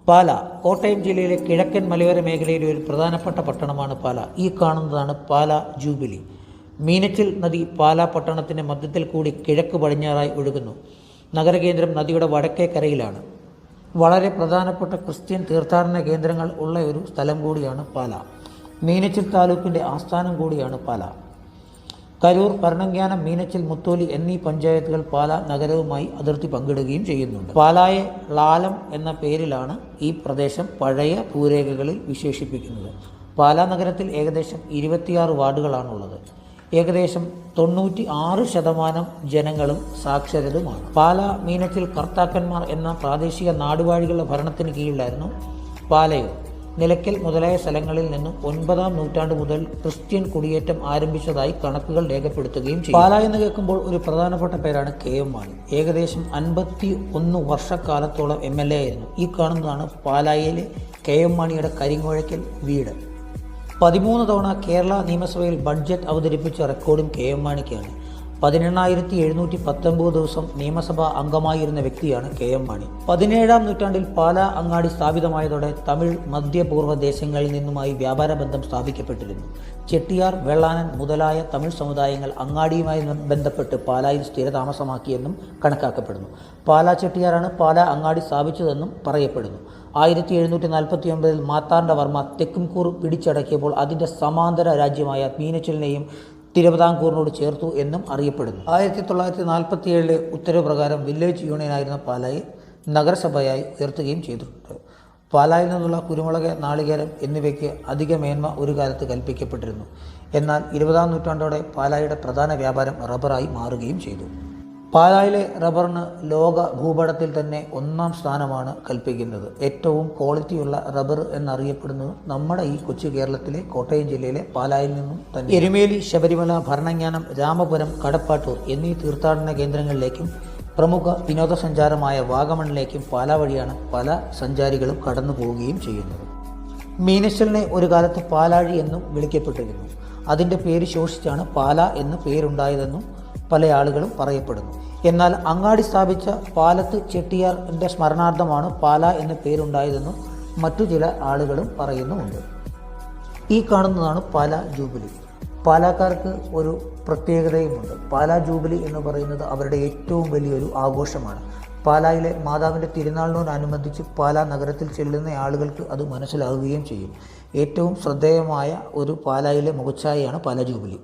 പാല കോട്ടയം ജില്ലയിലെ കിഴക്കൻ മലയോര മേഖലയിലെ ഒരു പ്രധാനപ്പെട്ട പട്ടണമാണ് പാല. ഈ കാണുന്നതാണ് പാല ജൂബിലി. മീനച്ചിൽ നദി പാല പട്ടണത്തിൻ്റെ മധ്യത്തിൽ കൂടി കിഴക്ക് പടിഞ്ഞാറായി ഒഴുകുന്നു. നഗരകേന്ദ്രം നദിയുടെ വടക്കേ കരയിലാണ്. വളരെ പ്രധാനപ്പെട്ട ക്രിസ്ത്യൻ തീർത്ഥാടന കേന്ദ്രങ്ങൾ ഉള്ള ഒരു സ്ഥലം കൂടിയാണ് പാല. മീനച്ചിൽ താലൂക്കിൻ്റെ ആസ്ഥാനം കൂടിയാണ് പാല. കരൂർ, ഭരണങ്ങാനം, മീനച്ചിൽ, മുത്തോലി എന്നീ പഞ്ചായത്തുകൾ പാല നഗരവുമായി അതിർത്തി പങ്കിടുകയും ചെയ്യുന്നുണ്ട്. പാലായെ ളാലം എന്ന പേരിലാണ് ഈ പ്രദേശം പഴയ ഭൂരേഖകളിൽ വിശേഷിപ്പിക്കുന്നത്. പാല നഗരത്തിൽ ഏകദേശം 26 വാർഡുകളാണുള്ളത്. ഏകദേശം 96% ജനങ്ങളും സാക്ഷരരുമാണ്. പാല മീനച്ചിൽ കർത്താക്കന്മാർ എന്ന പ്രാദേശിക നാടുവാഴികളുടെ ഭരണത്തിന് കീഴിലായിരുന്നു പാലയൂർ. നിലയ്ക്കൽ മുതലായ സ്ഥലങ്ങളിൽ നിന്നും 9-ാം നൂറ്റാണ്ട് മുതൽ ക്രിസ്ത്യൻ കുടിയേറ്റം ആരംഭിച്ചതായി കണക്കുകൾ രേഖപ്പെടുത്തുകയും ചെയ്യും. പാല എന്ന് കേൾക്കുമ്പോൾ ഒരു പ്രധാനപ്പെട്ട പേരാണ് KM മാണി. ഏകദേശം 51 വർഷക്കാലത്തോളം MLA ആയിരുന്നു. ഈ കാണുന്നതാണ് പാലായിലെ KM മാണിയുടെ കരിങ്ങോഴയ്ക്കൽ വീട്. 13 തവണ കേരള നിയമസഭയിൽ ബഡ്ജറ്റ് അവതരിപ്പിച്ച റെക്കോർഡും KM മാണിക്കാണ്. 18,719 ദിവസം നിയമസഭാ അംഗമായിരുന്ന വ്യക്തിയാണ് KM മാണി. 17-ാം നൂറ്റാണ്ടിൽ പാല അങ്ങാടി സ്ഥാപിതമായതോടെ തമിഴ്, മധ്യപൂർവ്വ ദേശങ്ങളിൽ നിന്നുമായി വ്യാപാര ബന്ധം സ്ഥാപിക്കപ്പെട്ടിരുന്നു. ചെട്ടിയാർ, വെള്ളാനൻ മുതലായ തമിഴ് സമുദായങ്ങൾ അങ്ങാടിയുമായി ബന്ധപ്പെട്ട് പാലായിൽ സ്ഥിരതാമസമാക്കിയെന്നും കണക്കാക്കപ്പെടുന്നു. പാല ചെട്ടിയാറാണ് പാല അങ്ങാടി സ്ഥാപിച്ചതെന്നും പറയപ്പെടുന്നു. 1749 മാർത്താണ്ഡവർമ്മ തെക്കുംകൂർ പിടിച്ചടക്കിയപ്പോൾ അതിൻ്റെ സമാന്തര രാജ്യമായ മീനച്ചിലിനെയും തിരുവിതാംകൂറിനോട് ചേർത്തു എന്നും അറിയപ്പെടുന്നു. 1947 ഉത്തരവ് പ്രകാരം വില്ലേജ് യൂണിയനായിരുന്ന പാലായെ നഗരസഭയായി ഉയർത്തുകയും ചെയ്തിട്ടുണ്ട്. പാലായിൽ നിന്നുള്ള കുരുമുളക്, നാളികേരം എന്നിവയ്ക്ക് അധിക മേന്മ ഒരു കാലത്ത് കൽപ്പിക്കപ്പെട്ടിരുന്നു. എന്നാൽ 20-ാം നൂറ്റാണ്ടോടെ പാലായുടെ പ്രധാന വ്യാപാരം റബ്ബറായി മാറുകയും ചെയ്തു. പാലായിലെ റബ്ബറിന് ലോക ഭൂപടത്തിൽ തന്നെ 1-ാം സ്ഥാനമാണ് കൽപ്പിക്കുന്നത്. ഏറ്റവും ക്വാളിറ്റിയുള്ള റബ്ബർ എന്നറിയപ്പെടുന്നത് നമ്മുടെ ഈ കൊച്ചു കേരളത്തിലെ കോട്ടയം ജില്ലയിലെ പാലായിൽ നിന്നും തന്നെ. എരുമേലി, ശബരിമല, ഭരണങ്ങാനം, രാമപുരം, കടപ്പാട്ടൂർ എന്നീ തീർത്ഥാടന കേന്ദ്രങ്ങളിലേക്കും പ്രമുഖ വിനോദസഞ്ചാരമായ വാഗമണിലേക്കും പാല വഴിയാണ് പല സഞ്ചാരികളും കടന്നു പോവുകയും ചെയ്യുന്നത്. മീനച്ചിലിനെ ഒരു കാലത്ത് പാലാഴി എന്നും വിളിക്കപ്പെട്ടിരുന്നു. അതിൻ്റെ പേര് ശോഷിച്ചാണ് പാല എന്ന് പേരുണ്ടായതെന്നും പല ആളുകളും പറയപ്പെടുന്നു. എന്നാൽ അങ്ങാടി സ്ഥാപിച്ച പാലത്ത് ചെട്ടിയാറിൻ്റെ സ്മരണാർത്ഥമാണ് പാല എന്ന പേരുണ്ടായതെന്നും മറ്റു ചില ആളുകളും പറയുന്നുമുണ്ട്. ഈ കാണുന്നതാണ് പാല ജൂബിലി. പാലക്കാർക്ക് ഒരു പ്രത്യേകതയുമുണ്ട്. പാല ജൂബിലി എന്ന് പറയുന്നത് അവരുടെ ഏറ്റവും വലിയൊരു ആഘോഷമാണ്. പാലായിലെ മാതാവിൻ്റെ തിരുനാളിനോടനുബന്ധിച്ച് പാല നഗരത്തിൽ ചെല്ലുന്ന ആളുകൾക്ക് അത് മനസ്സിലാവുകയും ചെയ്യും. ഏറ്റവും ശ്രദ്ധേയമായ ഒരു പാലായിലെ മുഖച്ഛായയാണ് പാല ജൂബിലി.